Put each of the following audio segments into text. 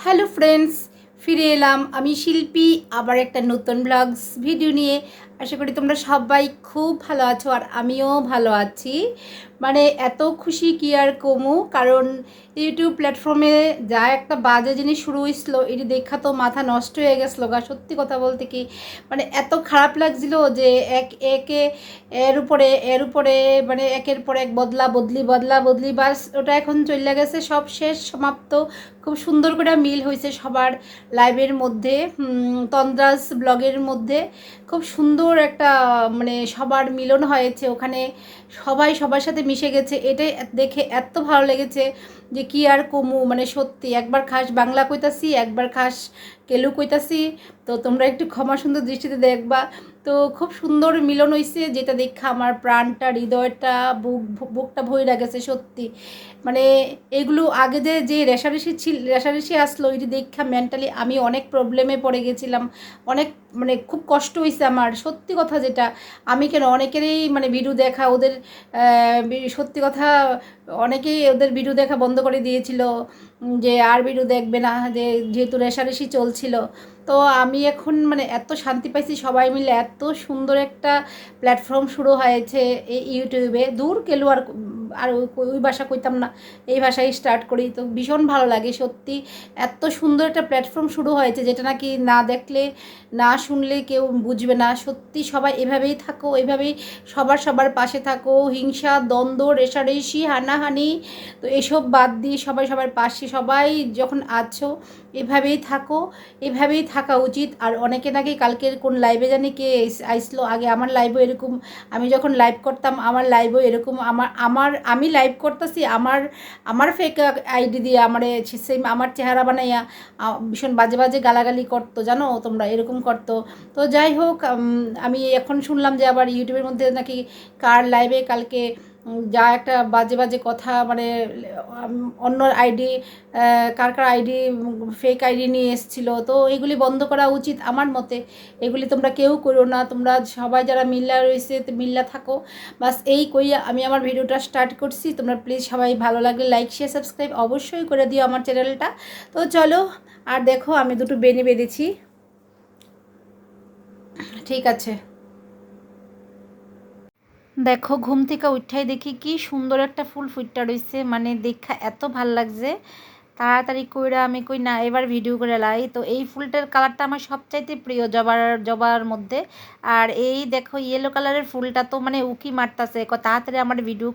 Hello friends, ফিরে এলাম আমি শিল্পী আবার একটা নতুন ব্লগস ভিডিও নিয়ে। আশা করি তোমরা সবাই খুব ভালো আছো আর আমিও ভালো আছি। মানে এত খুশি কি আর কমু, কারণ ইউটিউব প্ল্যাটফর্মে যা একটা বাজে জিনিস শুরু হয়েছিল এটি দেখা তো মাথা নষ্ট হয়ে গেছিলো গা। সত্যি কথা বলতে কি, মানে এত খারাপ লাগছিল যে একে এর উপরে মানে একের পর এক বদলা বদলি বাস ওটা এখন চলে গেছে, সব শেষ সমাপ্ত। খুব সুন্দর করে মিল হয়েছে সবার লাইভের মধ্যে, তন্দ্রাস ব্লগের মধ্যে খুব সুন্দর একটা মানে সবার মিলন হয়েছে ওখানে। সবাই সবার সাথে মিশে গেছে, এটাই দেখে এত ভালো লেগেছে যে কি আর কমু। মানে সত্যি একবার খাস বাংলা কইতাছি, একবার খাস কেলু কইতাছি, তো তোমরা একটু ক্ষমা সুন্দর দৃষ্টিতে দেখবা। তো খুব সুন্দর মিলন হয়েছে, যেটা দেখা আমার প্রাণটা হৃদয়টা বুকটা ভইরা গেছে সত্যি। মানে এগুলো আগে যে রেশারেশি আসলো এটি দেখা মেন্টালি আমি অনেক প্রবলেমে পড়ে গেছিলাম। অনেক মানে খুব কষ্ট হয়েছে আমার, সত্যি কথা যেটা। আমি কেন অনেকেরই মানে ভিডিও দেখা ওদের সত্যি কথা অনেকেই ওদের ভিডিও দেখা বন্ধ করে দিয়েছিল, যে আর ভিডিও দেখবে না, যে যেহেতু রেশারেশি চলছিল। তো আমি এখন মানে এত শান্তি পাইছি, সবাই মিলে এত সুন্দর একটা প্ল্যাটফর্ম শুরু হয়েছে এই ইউটিউবে। দূর কেলু আর ওই ভাষা কইতাম না, এই ভাষায় স্টার্ট করি, তো ভীষণ ভালো লাগে সত্যি। এত সুন্দর একটা প্ল্যাটফর্ম শুরু হয়েছে যেটা নাকি না দেখলে না শুনলে কেউ বুঝবে না। সত্যি সবাই এভাবেই থাকো, এভাবেই সবার পাশে থাকো। হিংসা দ্বন্দ্ব রেষারেষি হানাহানি তো এসব বাদ দিয়ে সবাই সবার পাশে, সবাই যখন আছো এভাবেই থাকো, এভাবেই থাকা উচিত। আর অনেকে নাকি কালকের কোন লাইভে জানি কে আইসলো, আগে আমার লাইভও এরকম, আমি যখন লাইভ করতাম আমার লাইভও এরকম, আমি লাইভ করতেছি আমার আমার ফেক আইডি দিয়ে আমার সেই আমার চেহারা বানাইয়া ভীষণ বাজে বাজে গালাগালি করতো, জানো তোমরা, এরকম করতো। তো যাই হোক, আমি এখন শুনলাম যে আবার ইউটিউবের মধ্যে নাকি কার লাইভে কালকে যা একটা বাজে বাজে কথা, মানে অন্য আইডি, কার আইডি ফেক আইডি নিয়ে এসেছিলো। তো এগুলি বন্ধ করা উচিত আমার মতে। এগুলি তোমরা কেউ করো না, তোমরা সবাই যারা মিল্লা রয়েছে মিল্লা থাকো। বাস এই কইয়া আমি আমার ভিডিওটা স্টার্ট করছি। তোমরা প্লিজ সবাই ভালো লাগলে লাইক শেয়ার সাবস্ক্রাইব অবশ্যই করে দিও আমার চ্যানেলটা। তো চলো, আর দেখো আমি দুটো বেনি বেঁধেছি, ঠিক আছে। দেখো ঘুম থেকে উঠাই দেখি কি সুন্দর একটা ফুল ফুটটা রয়েছে, মানে দেখা এত ভাল লাগছে। তাড়াতাড়ি কইরা আমি কই না এবার ভিডিও করে লাই। তো এই ফুলটার কালারটা আমার সবচাইতে প্রিয় জবার মধ্যে। আর এই দেখো ইয়েলো কালারের ফুলটা তো মানে উকি মারতাছে, তাড়াতাড়ি আমার ভিডিও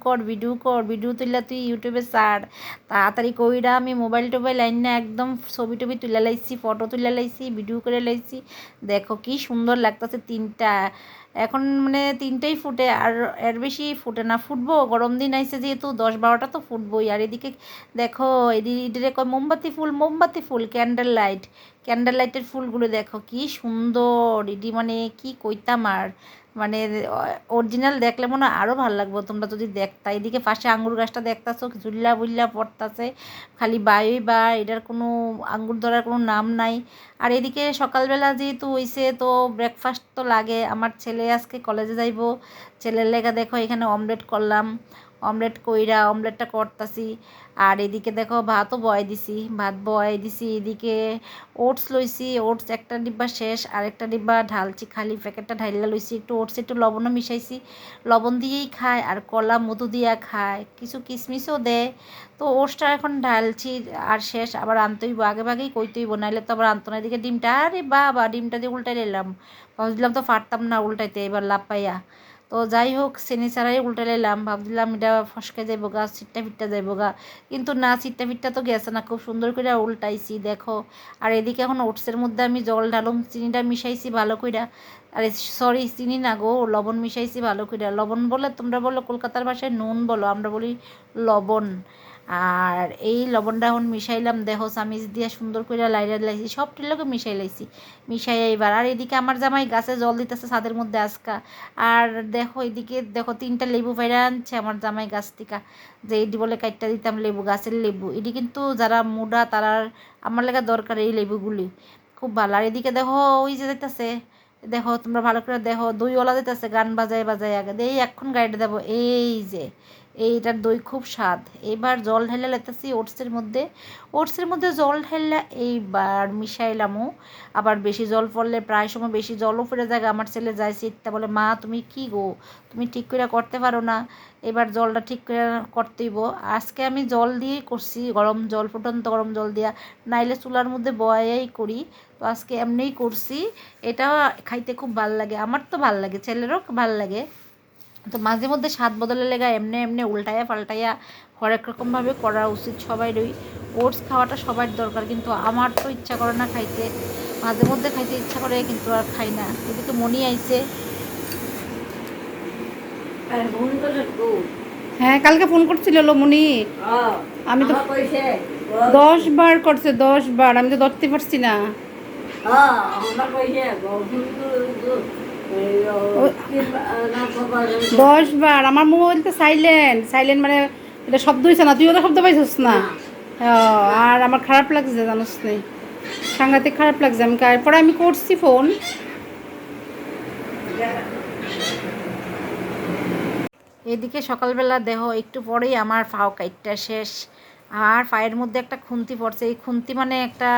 তুললা তুই ইউটিউবে ছাড়। তাড়াতাড়ি কইরা আমি মোবাইল টোবাইল লাইন না একদম ছবি টবি তুলে লাইছি, ফটো তুলে লাইছি, ভিডিও করে লাইছি। দেখো কি সুন্দর লাগতাছে তিনটা। এখন মানে তিনটেই ফুটে, আর এর বেশি ফুটে না। ফুটবো, গরম দিন আইছে যেহেতু 10-12টা তো ফুটবই। আর এদিকে দেখো এদিকে কয় মোমবাতি ফুল ক্যান্ডেল লাইটের ফুলগুলো দেখো কি সুন্দর। এটি মানে কি কইতাম আর, মানে অরিজিনাল দেখলে মনে হয় আরও ভালো লাগবো তোমরা যদি দেখতা। এদিকে পাশে আঙ্গুর গাছটা দেখতাছো ঝুল্লা বুল্লা পড়তাছে, খালি বায়ুই বা, এটার কোনো আঙ্গুর ধরার কোনো নাম নাই। আর এদিকে সকালবেলা যেহেতু হইছে তো ব্রেকফাস্ট তো লাগে। আমার ছেলে আজকে কলেজে যাইব, ছেলের লেগা দেখো এখানে অমলেট করলাম, অমলেট কইরা অমলেটটা করতাছি। আর এদিকে দেখো ভাত বয়াই দিছি। এদিকে ওটস লইছি, ওটস একটা ডিব্বা শেষ, আর একটা ডিব্বা ঢালছি, খালি প্যাকেটটা ঢাইলা লইছি। একটু ওটস একটু লবণও মিশাইছি, লবণ দিয়েই খায় আর কলা মধু দিয়া খায়, কিছু কিশমিশও দেয়। তো ওটসটা এখন ঢালছি আর শেষ। আবার আনতেই আগে ভাগেই কইতেই নাইলে তো আবার আনতো না। এদিকে ডিমটা, আরে বাবা ডিমটা দিয়ে উল্টাই নিলাম, ভাবছিলাম তো পারতাম না উল্টাইতে, এবার লাভ পাইয়া। তো যাই হোক চিনি ছাড়াই উল্টে নিলাম, ভাবছিলাম এটা ফসকে যাইব গা, ছিটটা ফিটটা যাইব গা, কিন্তু না ছিটটা ফিটটা তো গেছে না, খুব সুন্দর করে উল্টাইছি দেখো। আর এদিকে এখন ওটসের মধ্যে আমি জল ঢালুম, চিনিটা মিশাইছি ভালো কইরা। আরে সরি চিনি না গো, লবণ মিশাইছি ভালো কইরা। লবণ বলে তোমরা বলো কলকাতার ভাষায় নুন বলো, আমরা বলি লবণ। আর এই লবণটা এখন মিশাইলাম দেখো চামিচ দিয়ে সুন্দর করে লাইরা লাইছি, সবটির লোকে মিশাই লাইছি, মিশাই এইবার। আর এদিকে আমার জামাই গাছে জল দিতেছে ছাদের মধ্যে আজকা। আর দেখো এদিকে দেখো 3টা লেবু বাইরে আনছে আমার জামাই গাছ থেকে, যে এটি বলে কাটটা দিতাম লেবু, গাছের লেবু এটি কিন্তু যারা মুডা তারা আমার লেগে দরকার এই লেবুগুলি, খুব ভালো। আর এদিকে দেখো ওই যে যেতেছে, দেখো তোমরা ভালো করে দেখো দইওয়ালা যেতেছে গান বাজায় বাজায়, আগে এই এখন গাড়িটা দেবো, এই যে এইটার দই খুব স্বাদ। এবার জল ঢেলে লেতেছি ওটসের মধ্যে জল ঢেললা এইবার মিশাইলামও। আবার বেশি জল পড়লে প্রায় সময় বেশি জলও পড়ে যায়। আমার ছেলে যায় চিত্তা বলে, মা তুমি কি গো, তুমি ঠিক করে করতে পারো না। এবার জলটা ঠিক করে করতেইব। আজকে আমি জল দিয়ে করছি, গরম জল, ফুটন্ত গরম জল দিয়া, নাইলে চুলার মধ্যে বয়াই করি। তো আজকে এমনিই করছি। এটা খাইতে খুব ভাল লাগে, আমার তো ভাল লাগে, ছেলেরও ভাল লাগে। তো মাঝে মধ্যে স্বাদ বদলের লেগা এমনি এমনি উল্টাইয়া পাল্টাইয়া হরেক রকমভাবে করা উচিত সবাইরই। ওটস খাওয়াটা সবার দরকার, কিন্তু আমার তো ইচ্ছা করে না খাইতে। মাঝে মধ্যে খাইতে ইচ্ছা করে কিন্তু আর খাই না। এদিকে মনি আইছে। হ্যাঁ, কালকে ফোন করছিল মনি। আমি তো 10 বার করছে, 10 বার, আমি তো ধরতে পারছি না। 10 বার আমার মোবাইল তো সাইলেন্ট সাইলেন্ট, মানে এটা শব্দ হয়েছে না, তুইও তো শব্দ পাইছিস না। আর আমার খারাপ লাগছে, জানোস নি, সাংঘাতিক খারাপ লাগছে। আমি পরে আমি করছি ফোন। এদিকে সকালবেলা দেহ একটু পরেই আমার ফাও কাইটটা শেষ। আর পায়ের মধ্যে একটা খুন্তি পড়ছে। এই খুন্তি মানে একটা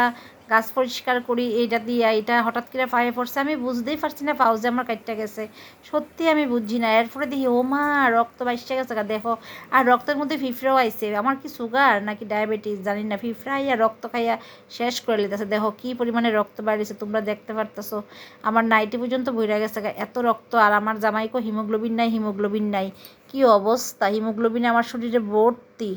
গাছ পরিষ্কার করি, এইটা দিয়ে এটা হঠাৎ করে পায়ে পড়ছে। আমি বুঝতেই পারছি না পাও যে আমার কাইটটা গেছে, সত্যি আমি বুঝছি না। এরপরে দেখি ও মা, রক্ত বাইসে গেছে দেখো। আর রক্তের মধ্যে ফিফড়াও আইছে। আমার কি সুগার নাকি ডায়াবেটিস জানি না, ফিফড়া আইয়া রক্ত খাইয়া শেষ করে লিতেছে। দেখো কি পরিমাণে রক্ত বাইরেছে, তোমরা দেখতে পারতেছো। আমার নাইটি পর্যন্ত বইরা গেছে এত রক্ত। আর আমার জামাইকো হিমোগ্লোবিন নাই, হিমোগ্লোবিন নাই, কি অবস্থা, হিমোগ্লোবিনে আমার শরীরে ভর্তি।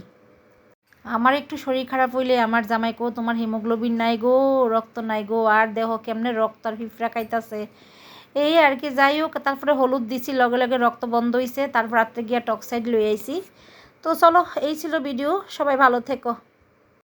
আমার একটু শরীর খারাপ হইলে আমার জামাইকো তোমার হিমোগ্লোবিন নাই গো, রক্ত নাই গো। আর দেহ কেমনে রক্ত আর ফিফড়া খাইতাছে। এই আর কি, যাই হোক। তারপরে হলুদ দিছি, লগে লগে রক্ত বন্ধ হয়েছে। তারপর রাত্রে গিয়া টক্সাইড লই আইছি। তো চলো, এই ছিল ভিডিও। সবাই ভালো থেকো।